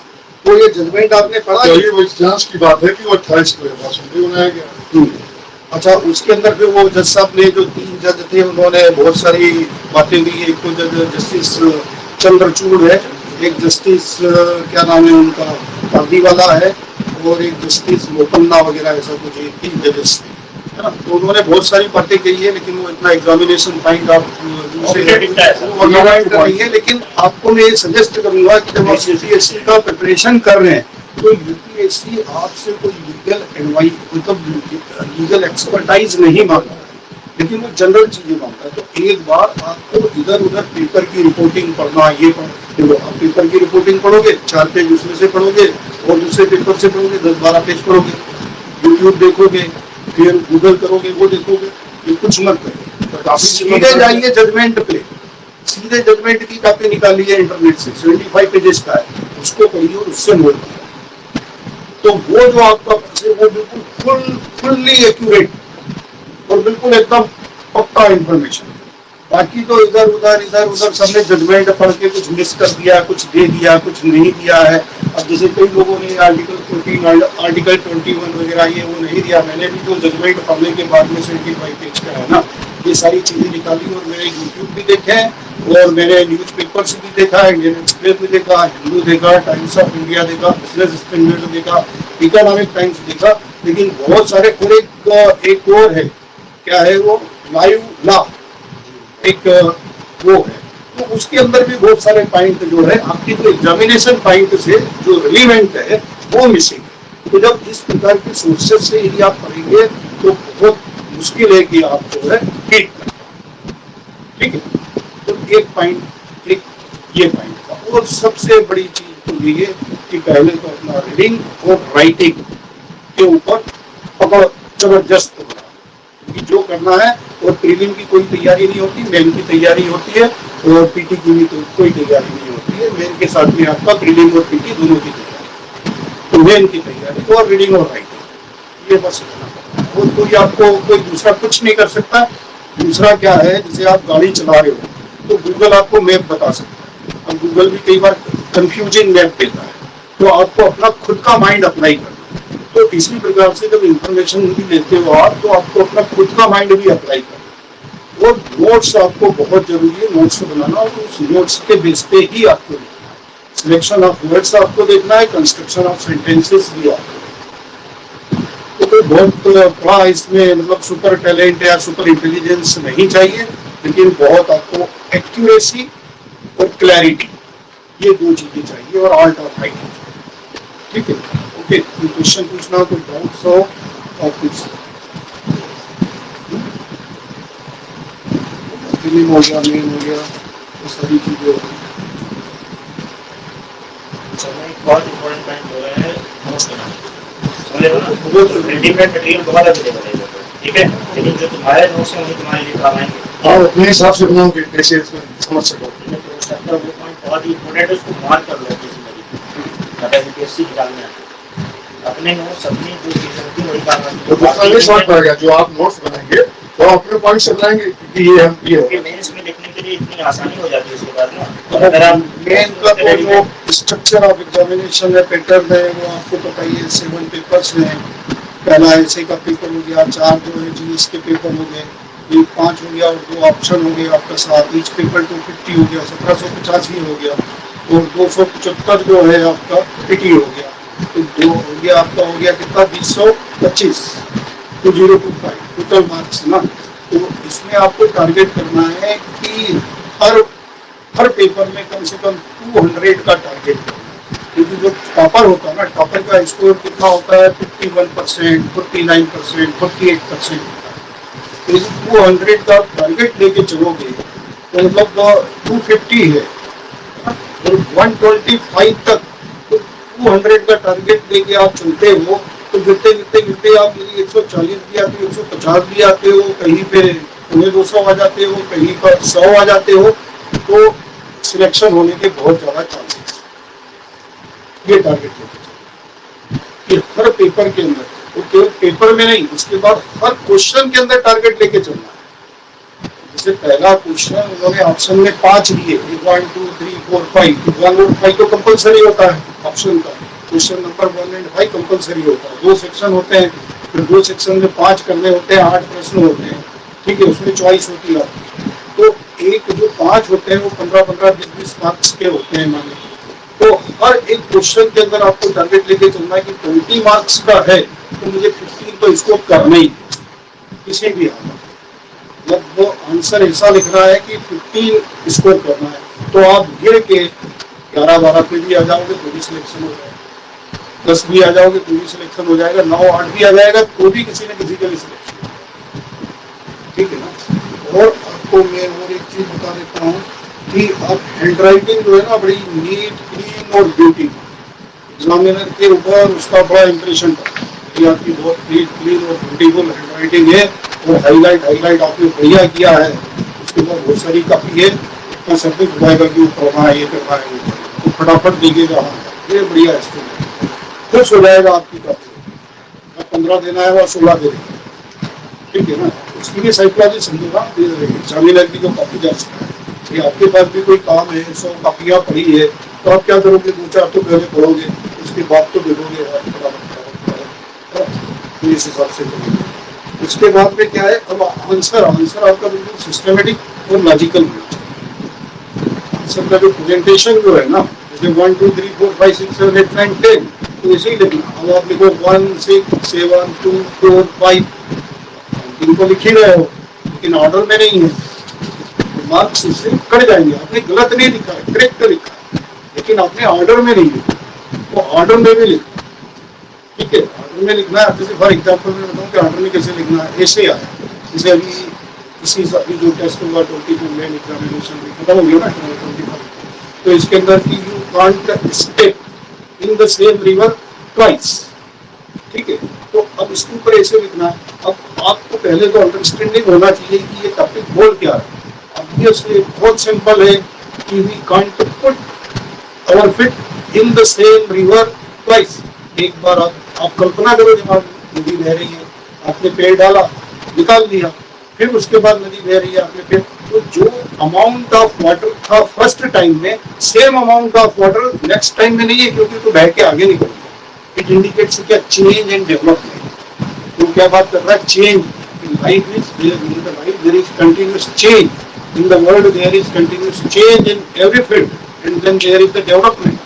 तो ये जजमेंट आपने पढ़ा। ये वो जांच की बात है कि वो 28 को बनाया गया। अच्छा, उसके अंदर फिर वो जज साहब ने, जो 3 जज थे, उन्होंने बहुत सारी बातें दी। एक तो जस्टिस चंद्रचूड़ है, एक जस्टिस क्या नाम है उनका, पार्दीवाला है, और एक जस्टिस बोपन्ना वगैरह, ऐसा कुछ 3 जजेस है ना। तो उन्होंने बहुत सारी बातें कही है, लेकिन वो इतना एग्जामिनेशन पॉइंट आप नहीं है। लेकिन आपको मैं ये सजेस्ट करूंगा कि जब आप यूपीएससी का प्रिपरेशन कर रहे हैं तो यूपीएससी आपसे कोई लीगल एडवाइस, मतलब लीगल एक्सपर्टाइज नहीं मांगता, लेकिन वो जनरल चीजें मांगता है। तो एक बार आपको इधर उधर पेपर की रिपोर्टिंग पढ़ना, ये देखो आप पेपर की रिपोर्टिंग पढ़ोगे, 4 पेज उसमें से पढ़ोगे, और दूसरे पेपर से पढ़ोगे 10-12 पेज पढ़ोगे, यूट्यूब देखोगे, फिर गूगल करोगे, वो देखोगे, ये कुछ मत करो। सीधे जाइए जजमेंट पे, सीधे जजमेंट की कॉपी निकालिए इंटरनेट से, 75 पेजेस का है, उसको पढ़िए और उससे नोट कीजिए। तो वो जो आपका वो बिल्कुल फुल्ली एक्यूरेट और बिल्कुल एकदम पक्का इंफॉर्मेशन। बाकी तो इधर उधर सबने जजमेंट पढ़ के कुछ मिस कर दिया, कुछ दे दिया, कुछ नहीं दिया है। अब जैसे कई लोगों ने आर्टिकल 14, आर्टिकल 21 वगैरह ये वो नहीं दिया। मैंने भी जो जजमेंट पढ़ने के बाद में 75 पेज का है ना, ये सारी चीजें निकाली, और मैंने यूट्यूब भी देखे हैं, और मैंने न्यूज पेपर से भी देखा, इंडियन एक्सप्रेस भी देखा, हिंदू देखा, टाइम्स ऑफ इंडिया देखा, बिजनेस स्टैंडर्ड देखा, इकोनॉमिक टाइम्स देखा। लेकिन बहुत सारे, और एक और है, क्या है वो, लाइव ला, एक वो है, तो उसके अंदर भी बहुत सारे पॉइंट जो है आपकी जो एग्जामिनेशन पॉइंट से जो रिलीवेंट है वो मिसिंग है। तो जब इस प्रकार की सोर्सेज से यदि आप पढ़ेंगे तो बहुत मुश्किल है कि आप जो है हिट कर पाएं। ठीक है, तो एक पॉइंट, एक ये पॉइंट था। और सबसे बड़ी चीज तो ये है कि पहले तो अपना रीडिंग और राइटिंग के ऊपर पकड़ जबरदस्त बना, क्योंकि जो करना है, और प्रीलिम की कोई तैयारी नहीं होती, मेन की तैयारी होती है, और पीटी की भी तो कोई तैयारी नहीं होती है। मेन के साथ में आपका प्रीलिम और पीटी दोनों की तैयारी, तो मेन की तैयारी और रीडिंग और राइटिंग, ये बस करना पड़ता है। और कोई आपको कोई दूसरा कुछ नहीं कर सकता। दूसरा क्या है, जैसे आप गाड़ी चला रहे हो तो गूगल आपको मैप बता सकता है। अब गूगल भी कई बार कंफ्यूजिंग मैप देता है, तो आपको अपना खुद का माइंड अप्लाई करना है। तो इसी प्रकार से जब इंफॉर्मेशन भी लेते हो आप, तो आपको अपना खुद का माइंड भी अप्लाई करना है। और नोट्स आपको बहुत जरूरी है, नोट्स बनाना, और उस नोट्स के बेस पे ही आपको लिखना है। सिलेक्शन ऑफ वर्ड्स आपको देखना है, कंस्ट्रक्शन ऑफ सेंटेंसेस भी आपको। तो कोई बहुत बड़ा इसमें मतलब सुपर टैलेंट या सुपर इंटेलिजेंस नहीं चाहिए, लेकिन बहुत आपको एक्यूरेसी और क्लैरिटी, ये दो चीजें चाहिए, और आर्ट ऑफ राइटिंग। ठीक है, ओके, क्वेश्चन पूछना हो, कोई डाउट्स हो आप पूछ, फिल्म हो गया, मेन हो गया, वो सारी चीजें हो गई। समय एक बहुत इम्पोर्टेंट पॉइंट हो रहा है नोट्स बनाना, समझे ना? वो तो रेडीमेड मटेरियल दोबारा दे देगा, ठीक है, लेकिन जो तुम्हारे नोट्स हैं वही तुम्हारे लिए काम आएंगे। आप अपने हिसाब से बनाओगे कैसे इसमें समझ सको। वो पॉइंट बहुत ही इम्पोर्टेंट है, उसको मार्क कर लो किसी में, अगर यूपीएससी एग्जाम में अपने नोट्स, अपनी जो चीजें होती है वही काम आती तो दूसरा नहीं समझ पाएगा, जो आप नोट्स बनाएंगे वो अपने पॉइंट से बनाएंगे, क्योंकि ये हम ये है। मेंस में लिखने के लिए इतनी आसानी हो जाती है उसके बाद ना, तो अगर आप मेन का तो जो स्ट्रक्चर ऑफ एग्जामिनेशन है, पैटर्न है, वो आपको पता ही है। 7 पेपर्स हैं, पहला ऐसे का पेपर हो गया, 4 जो है जीएस के पेपर हो गए, ये 5 हो गया, और 2 ऑप्शन हो गए आपका 7, ईच पेपर 250 हो गया, 1785 हो गया, और 275 जो है आपका पीटी हो गया, तो 2 हो गया आपका, हो गया कितना, 225, 2025 टोटल मार्क्स ना। तो इसमें आपको टारगेट करना है कि हर पेपर में कम से कम 200 का टारगेट करना है, क्योंकि जो टॉपर होता है ना, टॉपर का स्कोर कितना होता है, 51%, 49%, 48% होता है। तो 200 का टारगेट लेके चलोगे तो मतलब 250 है, और 125 तक, तो 200 का टारगेट लेके आप चलते हो, तो गिरते गिरते गिरते आप 140 भी आते हो, 150 भी आते हो, कहीं पे 200 आ जाते हो, कहीं पर 100 आ जाते हो, तो सिलेक्शन होने के बहुत ज्यादा चांसेस। ये टारगेट लेके चलो, हर पेपर के अंदर, वो केवल पेपर में नहीं, उसके बाद हर क्वेश्चन के अंदर टारगेट लेके चलना है। जैसे पहला क्वेश्चन उन्होंने ऑप्शन में 5 लिए, 1 2 3 4 5, 1 और 5 तो कंपलसरी होता है ऑप्शन का, क्वेश्चन नंबर 1 और 5 कंपलसरी होता है। 2 सेक्शन होते हैं, फिर 2 सेक्शन में 5 करने होते हैं, 8 प्रश्न होते हैं, ठीक है, उसमें चॉइस होती है। तो एक जो 5 होते हैं वो 15-15, 20-20 मार्क्स के होते हैं माने। तो हर एक क्वेश्चन के अंदर आपको टारगेट लेके चलना है कि 20 मार्क्स का है तो मुझे 15 तो इसको करना ही किसी भी हालत। जब वो आंसर ऐसा लिख रहा है कि 15 स्कोर करना है, तो आप गिर के 11-12 पे भी आ जाओगे तो भी सिलेक्शन हो जाएगा, 10 भी आ जाओगे तो भी सिलेक्शन हो जाएगा, 9-8 भी आ जाएगा तो भी किसी न किसी का भी सिलेक्शन, ठीक है ना। और आपको मैं और एक चीज बता देता हूँ कि अब हैंड राइटिंग जो है ना, बड़ी नीट, क्लीन और ब्यूटी, एग्जामिनर के ऊपर उसका बड़ा इंप्रेशन पड़ता है कि आपकी बहुत नीट, क्लीन और ब्यूटीफुल हैंड राइटिंग है, और हाईलाइट आपने बढ़िया किया है। उसके बाद बहुत सारी कॉपी है, इतना सब कुछ बताएगा कि पढ़ना है, ये करना है, तो फटाफट देखेगा, ये बढ़िया है, खुश हो जाएगा आपकी कॉपी। 15 देना है वह 16 दे देगा, ठीक है ना। उसके लिए साइकोलॉजी समझेगा, एग्जामिनर की जो कॉपी जा सकता है कि आपके पास भी कोई काम है, 100 कॉपियाँ पड़ी है, तो आप क्या करोगे, 2-4 तो पहले पढ़ोगे, उसके बाद तो देखोगे, इस हिसाब से करोगे। उसके बाद में क्या है, अब आंसर आपका बिल्कुल सिस्टमेटिक और लॉजिकल होना चाहिए। आंसर का जो प्रेजेंटेशन जो है ना, जैसे 1 2 3 4 5 6 7 8 9 10, तो ऐसे ही लिखना। अब आप लिखो 1 6 7 2 4 5, इनको लिख ही रहे हो लेकिन ऑर्डर में नहीं है, तो मार्क्स इससे कट जाएंगे। आपने गलत नहीं लिखा है, करेक्ट लिखा है, लेकिन आपने ऑर्डर में नहीं लिखा, वो ऑर्डर में भी लिखा। ठीक है, ऑर्डर में लिखना है। जैसे फॉर एग्जाम्पल मैं बताऊँ कि ऑर्डर में कैसे लिखना है, ऐसे आया जैसे अभी इसी अभी जो टेस्ट हुआ 22 में एग्जामिनेशन में खत्म हो गया ना 25, तो इसके अंदर की you can't step in the same river twice. ठीक है, तो अब इसके ऊपर ऐसे लिखना है। अब आपको पहले तो अंडरस्टैंडिंग होना चाहिए कि ये टॉपिक बोल क्या है। ऑब्वियसली बहुत सिंपल है कि we can't put our feet in the same river twice. एक बार आप कल्पना करो, दिमाग में नदी बह रही है, आपने पेड़ डाला, निकाल दिया, फिर उसके बाद नदी बह रही है, आपने पेड़, तो जो अमाउंट ऑफ वाटर था फर्स्ट टाइम में, same amount of water next time में नहीं है, क्योंकि तो बह के आगे निकल गया। इट इंडिकेट्स क्या, चेंज एंड डेवलपमेंट। तो क्या बात कर रहा है, change in life is there is continuous change in the world, there is continuous change in every field, and then there is the development,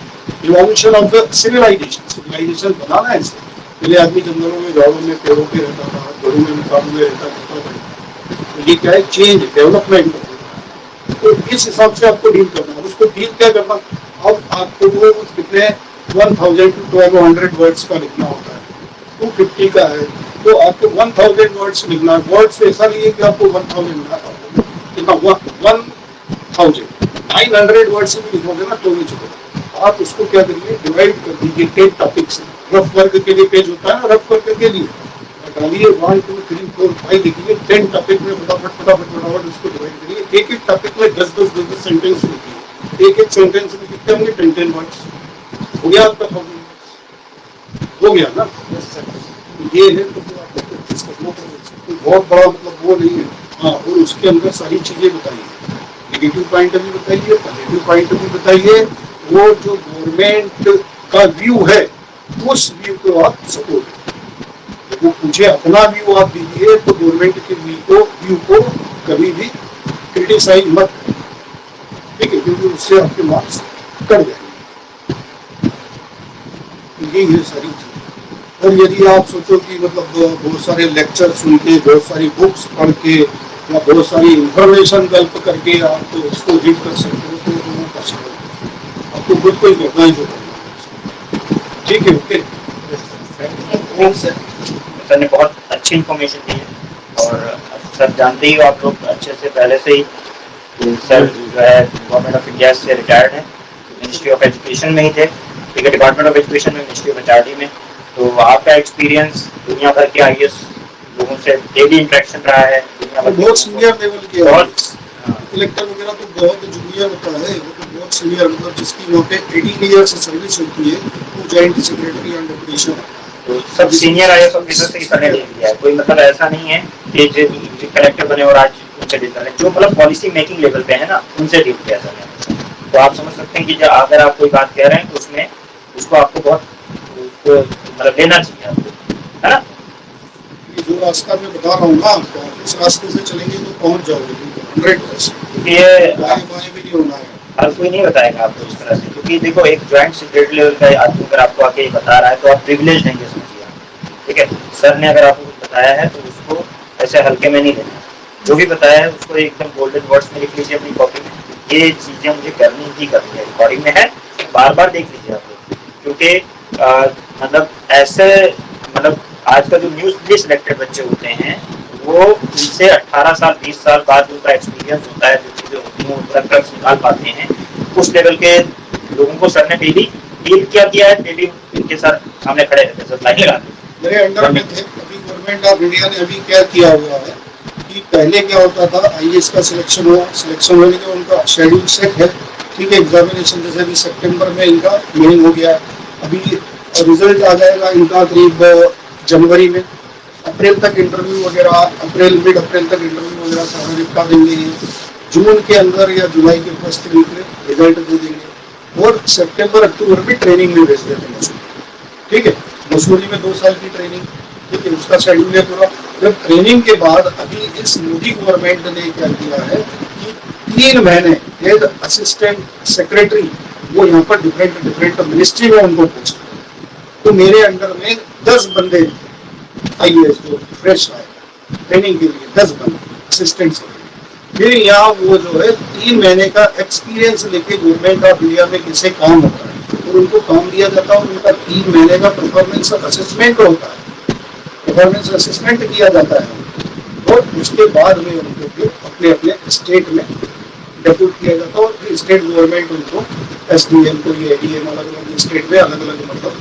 evolution of the civilisation. Civilisation बनाना है इससे। पहले आदमी जंगलों में, झाड़ों में, पेड़ों पे रहता था, घरों में, मकानों में रहता था, तो ये क्या है, चेंज, डेवलपमेंट। तो इस हिसाब से आपको डील करना है। उसको डील क्या करना, अब आपको वो कितने 1000 to 1200 वर्ड्स का लिखना होता है, 250 का है, तो आपको 1000 वर्ड्स लिखना है। वर्ड्स ऐसा नहीं है कि आपको 1000 कितना 900 वर्ड से भी लिखोगे ना तो भी चलेगा। आप उसको क्या करिए, डिवाइड कर दीजिए 10 टॉपिक्स। रफ वर्क के लिए पेज होता है ना, रफ वर्क के लिए डालिए 1 2 3 4 5 लिखिए, 10 टॉपिक में फटाफट उसको डिवाइड करिए। एक एक टॉपिक में 10 सेंटेंस लिखिए, एक एक सेंटेंस में कितने होंगे, 10 वर्ड्स। हो गया आपका 1000 वर्ड्स, हो गया ना। ये है तो आपको प्रैक्टिस करना पड़ेगा, बहुत बड़ा मतलब वो नहीं है। हाँ, और उसके अंदर सारी चीजें बताइए, नेगेटिव पॉइंट भी बताइए, पॉजिटिव पॉइंट भी बताइए। वो जो गवर्नमेंट का व्यू है उस व्यू को आप सपोर्ट, वो पूछे अपना व्यू आप दीजिए, तो गवर्नमेंट के व्यू को कभी भी क्रिटिसाइज मत करें, ठीक है, क्योंकि उससे आपके मार्क्स कट जाएंगे। यही है सारी चीज। और यदि आप सोचो कि मतलब बहुत सारे लेक्चर सुन के, बहुत सारी बुक्स पढ़ के या बहुत सारी इंफॉर्मेशन गल्प करके आप तो इसको रीड कर सकते हो, तो वो पॉसिबल है। आपको खुद को ही करना ही होगा। ठीक है, ओके सर ने बहुत अच्छी इन्फॉर्मेशन दी है। और सर जानते ही हो आप लोग अच्छे से पहले से ही, सर जो है गवर्नमेंट ऑफ इंडिया से रिटायर्ड है, मिनिस्ट्री ऑफ एजुकेशन में ही थे, ठीक है, डिपार्टमेंट ऑफ एजुकेशन में, मिनिस्ट्री ऑफ एचआरडी में। तो आपका एक्सपीरियंस दुनिया भर के आईएएस लोगों से डेली इंटरेक्शन रहा है, दुनिया भर बहुत सीनियर लेवल के बहुत कलेक्टर वगैरह तो बहुत जूनियर होता है, वो तो बहुत सीनियर, मतलब जिसकी वहाँ पे 18 ईयर से सर्विस होती है, वो जॉइंट सेक्रेटरी एंड डेपुटेशन। तो सब सीनियर आईएएस ऑफिसर से ही सलाह ले लिया है। कोई मतलब ऐसा नहीं है कि जो कलेक्टर बने और आज उनसे डील करें, जो मतलब पॉलिसी मेकिंग लेवल पे है ना, उनसे डील किया सर ने। तो आप समझ सकते हैं कि जब अगर आप कोई बात कह रहे हैं तो उसमें उसको आपको बहुत मतलब लेना चाहिए आपको, है ना। जो रास्ता मैं बता रहा हूँ ना आपको, इस रास्ते से चलेंगे तो पहुँच जाओगे 100%। ये बाएं बाएं भी नहीं होना है, हर कोई नहीं बताएगा आपको इस तरह से, क्योंकि देखो एक ज्वाइंट सेक्रेटरी लेवल का आदमी अगर आपको आके ये बता रहा है तो आप प्रिविलेज देंगे, समझिए आप, ठीक है। सर ने अगर आपको कुछ बताया है तो उसको ऐसे हल्के में नहीं लेना, जो भी बताया है उसको एकदम गोल्डन वर्ड्स में लिख लीजिए अपनी कॉपी में। ये चीजें मुझे करनी ही करनी है, रिकॉर्डिंग में है, बार बार देख लीजिए आप लोग, क्योंकि मतलब ऐसे मतलब आज का जो न्यूज़ सिलेक्टेड बच्चे होते हैं वो उनसे 18 साल 20 साल बाद उनका एक्सपीरियंस होता है, जो चीज़ें होती हैं उनका ड्रग्स निकाल पाते हैं। उस लेवल के लोगों को सर ने डेली डील किया है, डेली उनके साथ सामने खड़े रहते हैं, लाइन लगाते। मेरे अंडर में थे। अभी गवर्नमेंट ऑफ इंडिया ने अभी क्या किया हुआ है कि पहले क्या होता था, आईएएस का सिलेक्शन हुआ, सिलेक्शन होने के उनका शेड्यूल सेट है, ठीक है, एग्जामिनेशन जैसे अभी सितंबर में इनका मेन हो गया, अभी रिजल्ट आ जाएगा इनका करीब जनवरी में, अप्रैल तक इंटरव्यू वगैरह, मिड अप्रैल तक इंटरव्यू वगैरह सारा निपटा देंगे, जून के अंदर या जुलाई के फर्स्ट वीक में रिजल्ट दे देंगे, और सितंबर अक्टूबर में ट्रेनिंग में भेज देते हैं, ठीक है। मसूरी में 2 साल की ट्रेनिंग, ठीक है, उसका शेड्यूल है पूरा। जब ट्रेनिंग के बाद अभी इस मोदी गवर्नमेंट ने क्या किया है कि 3 महीने एज असिस्टेंट सेक्रेटरी वो यहाँ पर डिफरेंट मिनिस्ट्री में उनको पोस्ट, तो मेरे अंडर में 10 बंदे IAS जो फ्रेश आए ट्रेनिंग के लिए, 10 बंदे असिस्टेंट्स। फिर यहाँ वो जो है 3 महीने का एक्सपीरियंस लेके गवर्नमेंट ऑफ इंडिया में कैसे काम होता है और उनको काम दिया जाता है, उनका 3 महीने का परफॉर्मेंस असेसमेंट होता है, परफॉर्मेंस असेसमेंट किया जाता है और उसके बाद में उनको फिर अपने अपने स्टेट में डेप्यूट किया जाता है और फिर स्टेट गवर्नमेंट उनको SDM को ये ADM अलग अलग स्टेट में अलग अलग, मतलब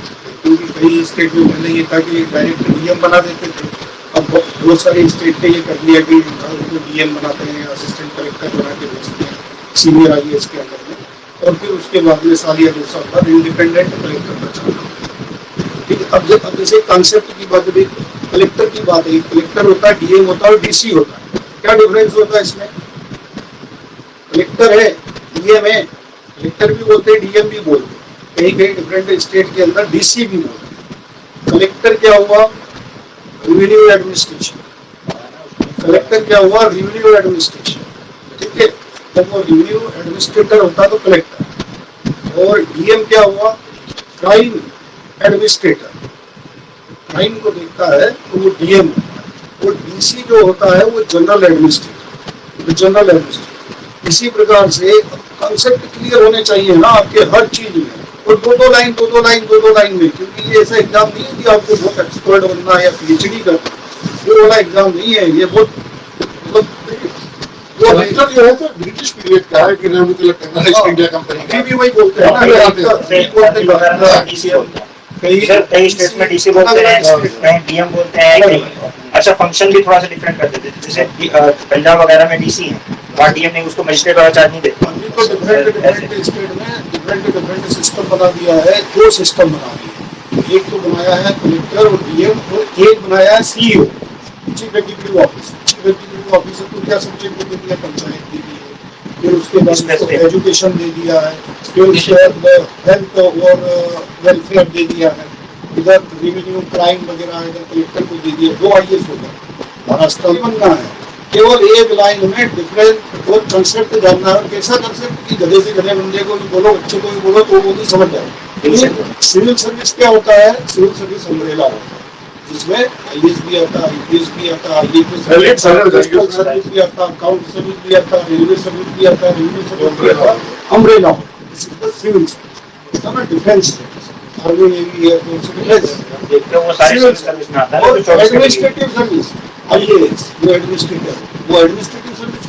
क्योंकि कई स्टेट में पहले ये था कि डायरेक्ट DM बना देते थे, अब बहुत सारे स्टेट ने ये कर लिया कि उनको DM बनाते हैं, असिस्टेंट कलेक्टर बना के भेजते हैं सीनियर IAS के अंदर में, और फिर उसके बाद में साल या 2 साल बाद इंडिपेंडेंट कलेक्टर का चलना। ठीक है, अब जैसे कॉन्सेप्ट की बात, कलेक्टर की बात है, कलेक्टर होता है, DM होता है और DC होता है। क्या डिफरेंस होता है इसमें? कलेक्टर है, DM है, कलेक्टर भी बोलते हैं, DM भी बोलते हैं, कहीं कहीं डिफरेंट स्टेट के अंदर DC भी बोलते हैं। कलेक्टर क्या हुआ? Revenue administration. कलेक्टर क्या हुआ? Revenue administration. ठीक है, जब वो रेवेन्यू एडमिनिस्ट्रेटर होता तो कलेक्टर, और DM क्या हुआ? क्राइम एडमिनिस्ट्रेटर, क्राइम को देखता है तो वो DM होता है, और DC जो होता है वो जनरल एडमिनिस्ट्रेटर, जनरल एडमिनिस्ट्रेटर। इसी प्रकार से कॉन्सेप्ट क्लियर होने चाहिए ना आपके हर चीज में, और दो दो लाइन में, क्योंकि ये ऐसा एग्जाम नहीं है कि आपको बहुत एक्सपर्ट बनना है या PhD करना, ये वाला एग्जाम नहीं है, ये बहुत मतलब वो कलेक्टर जो है तो ब्रिटिश पीरियड का है कि revenue collector east India company अभी भी वही बोलते हैं ना, कई स्टेट में DC बोलते हैं, कहीं DM बोलते हैं, कहीं अच्छा फंक्शन भी थोड़ा सा डिफरेंट कर देते हैं, जैसे पंजाब वगैरह में DC है, वहाँ DM नहीं, उसको मजिस्ट्रेट वाला चार्ज नहीं देते। तो डिफरेंट स्टेट में डिफरेंट सिस्टम बना दिया है, 2 सिस्टम बना दिए, एक तो बनाया है कलेक्टर और DM, और एक बनाया है CEO, chief executive officer. Chief executive officer को क्या सब्जेक्ट दे दिया? पंचायत दे दी है, फिर उसके बाद एजुकेशन दे दिया है, फिर उसके बाद हेल्थ और वेलफेयर दे दिया है, इधर रेवेन्यू क्राइम वगैरह इधर कलेक्टर को दे दिया। 2 IAS हो गए, महाराष्ट्र में बनना है, केवल एक लाइन में डिफरेंट और कंसेप्ट जानना है। कैसा कंसेप्ट कि गधे से गधे बंदे को भी बोलो, बच्चे को भी बोलो तो वो नहीं समझ जाए। सिविल सर्विस क्या होता है? सिविल सर्विस अम्ब्रेला होता है, जिसमें IAS भी आता है, IPS भी आता है, IAS सर्विस भी आता है, अकाउंट सर्विस भी आता है, रेलवे सर्विस भी आता है, रेवेन्यू सर्विस भी आता है, umbrella civil service. Defence, army, navy, air force, देखते हो वो सारे सिविल सर्विस में आता है। और एडमिनिस्ट्रेटिव सर्विस IAS वो एडमिनिस्ट्रेटर, वो एडमिनिस्ट्रेटिव सर्विस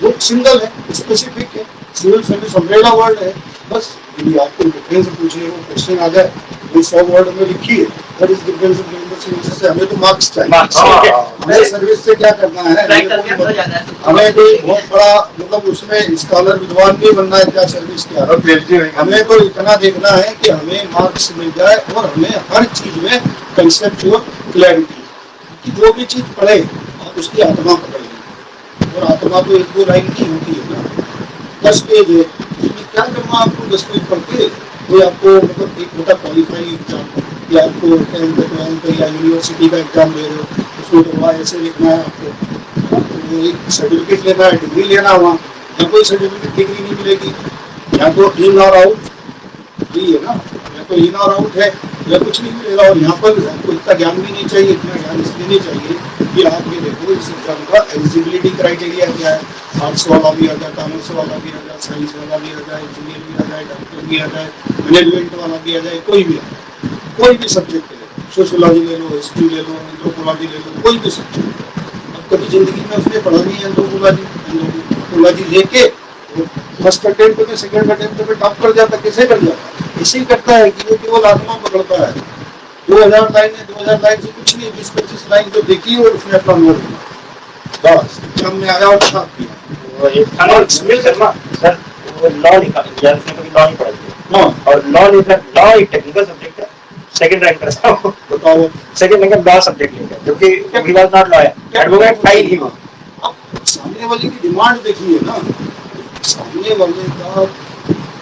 वो सिंगल है, स्पेसिफिक है, सिविल सर्विस अम्ब्रेला वर्ड है। बस यदि आपको डिफरेंस पूछे, वो क्वेश्चन आ जाए, वो 100 वर्ड में लिखिए, what is difference between the civil से, हमें तो मार्क्स चाहिए, हमें सर्विस से क्या करना है, हमें कोई बहुत बड़ा मतलब उसमें स्कॉलर विद्वान नहीं बनना है, क्या सर्विस क्या है, हमें तो इतना देखना है कि हमें मार्क्स मिल जाए और हमें हर चीज में कंसेप्चुअल क्लैरिटी, कि जो भी चीज पढ़े आप उसकी आत्मा पकड़ेंगे, और आत्मा तो 1-2 लाइन की होती है ना, 10 पेज है, इसमें क्या करना आपको 10 पेज पढ़ के? कोई आपको मतलब एक होता क्वालिफाई एग्जाम, या आपको 10th 12th या यूनिवर्सिटी का एग्जाम दे रहे हो, उसमें तो वहाँ ऐसे लिखना है आपको, एक सर्टिफिकेट लेना है, डिग्री लेना, वहाँ या कोई सर्टिफिकेट डिग्री नहीं मिलेगी, या तो इन और आउट यही है ना, या तो इन और आउट है या कुछ नहीं मिलेगा। और यहाँ पर आपको इतना ज्ञान भी नहीं चाहिए, इतना ज्ञान इसलिए नहीं चाहिए कि आप ये देखो इस एग्जाम का एलिजिबिलिटी क्राइटेरिया क्या है, आर्ट्स वाला भी आ जाए, कॉमर्स वाला भी आ जाए, साइंस वाला भी आ जाए, इंजीनियर भी आ जाए, डॉक्टर भी आ जाए, मैनेजमेंट वाला भी आ जाए, कोई भी सब्जेक्ट ले लो, सोशियोलॉजी ले लो, हिस्ट्री ले लो, एंथ्रोपोलॉजी ले लो, कोई भी सब्जेक्ट। अब कभी जिंदगी में उसने पढ़ा नहीं है एंथ्रोपोलॉजी लेके फर्स्ट अटेम्प्ट में, सेकंड अटेम्प्ट में टॉप कर जाता, कैसे कर जाता? इसी करता है कि वो केवल आत्मा पकड़ता है। 2000 लाइन है, 2000 लाइन से कुछ नहीं, 20-25 लाइन जो देखी और उसने अपना नोट किया, बस एग्जाम में आया और छाप दिया। सुनील शर्मा सर, वो लॉ लिखा यार, उसने कभी लॉ नहीं पढ़ा हाँ, और लॉ एक टेक्निकल सब्जेक्ट है, सेकंड रैंक करता हूँ, बताओ सेकंड रैंक लॉ सब्जेक्ट लेकर, क्योंकि he was not lawyer, advocate था ही वो। अब सामने वाले की डिमांड देखिए ना, सामने वाले का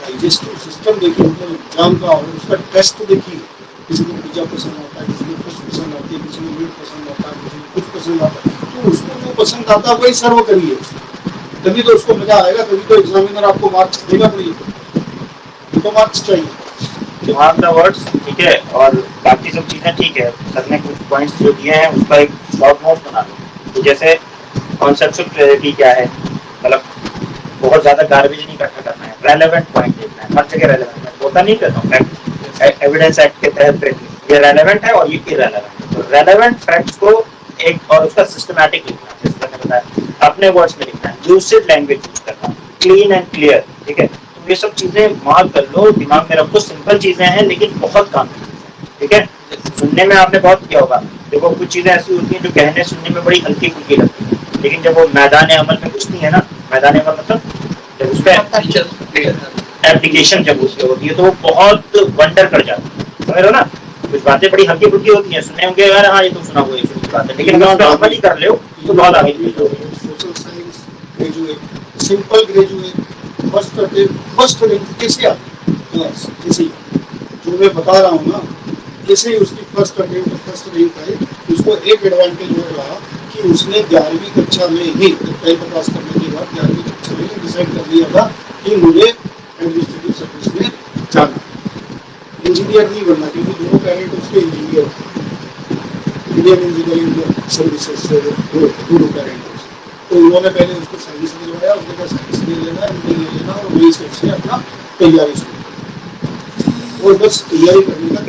डाइजेस्टिव सिस्टम देखिए, मतलब एग्जाम का और उसका टेस्ट देखिए, किसी को पिज्जा पसंद आता है, किसी को कुछ पसंद आती है, किसी को मीट पसंद आता है, किसी को कुछ पसंद आता है, तो उसको जो पसंद आता है वही सर्व करिए, तभी तो उसको मजा आएगा, तभी तो एग्जामिनर आपको मार्क्स देगा, तो मार्क्स चाहिए। यू हैव द वर्ड्स, ठीक है, और बाकी सब चीजें ठीक है। सर ने कुछ पॉइंट्स जो दिए हैं उसका एक शॉर्ट नोट बना लो। तो जैसे कॉन्सेप्चुअल क्लैरिटी क्या है, मतलब बहुत ज्यादा गार्बेज नहीं इकट्ठा करना है, रेलेवेंट पॉइंट देखना है, हर जगह रेलेवेंट है, होता नहीं कहता हूँ एविडेंस एक्ट के तहत पे ये रेलेवेंट है और ये इरेलेवेंट है। तो रेलेवेंट फैक्ट्स को एक और उसका सिस्टमैटिक लिखना है, जैसे मैंने बताया अपने वर्ड्स में लिखना है, यूसेज लैंग्वेज यूज करना, क्लीन एंड क्लियर, ठीक है। तो ये सब चीजें मार्क कर लो, दिमाग में रखो, सिंपल चीजें हैं लेकिन बहुत काम की चीजें हैं, ठीक है। सुनने में आपने बहुत किया होगा, देखो कुछ चीजें ऐसी होती हैं जो कहने सुनने में बड़ी हल्की फुल्की लगती है, लेकिन जब वो मैदान अमल में घुसती है ना, मैदान अमल मतलब जब उस पर एप्लीकेशन जब उसकी होती है तो वो बहुत वंडर कर जाती है, समझ रहे हो ना। कुछ बातें बड़ी हल्की फुल्की होती हैं, सुनने होंगे यार हाँ ये तो सुना हुआ है छोटी बात है, लेकिन अगर उसमें अमल ही कर ले तो बहुत आगे निकल जाओगे। Social science graduate, simple graduate, first rank कैसे आती है? किसी जो मैं बता रहा हूँ ना, जैसे ही उसकी फर्स्ट रैंक आई, उसको एक एडवांटेज हो रहा कि उसने 11वीं कक्षा में ही 12th पास करने के बाद 11वीं कक्षा में ही डिसाइड कर लिया था कि मुझे एडमिनिस्ट्रेटिव सर्विस में जाना, इंजीनियर नहीं बनना, क्योंकि दोनों पेरेंट उसके इंजीनियर थे, इंडियन इंजीनियरिंग सर्विसेज से दोनों पेरेंट। तो उन्होंने पहले उसको सर्विस में लगाया, उसने कहा सर्विस में लेना है, मुझे ले लेना, और वही से अपना तैयारी शुरू और बस तैयारी करने का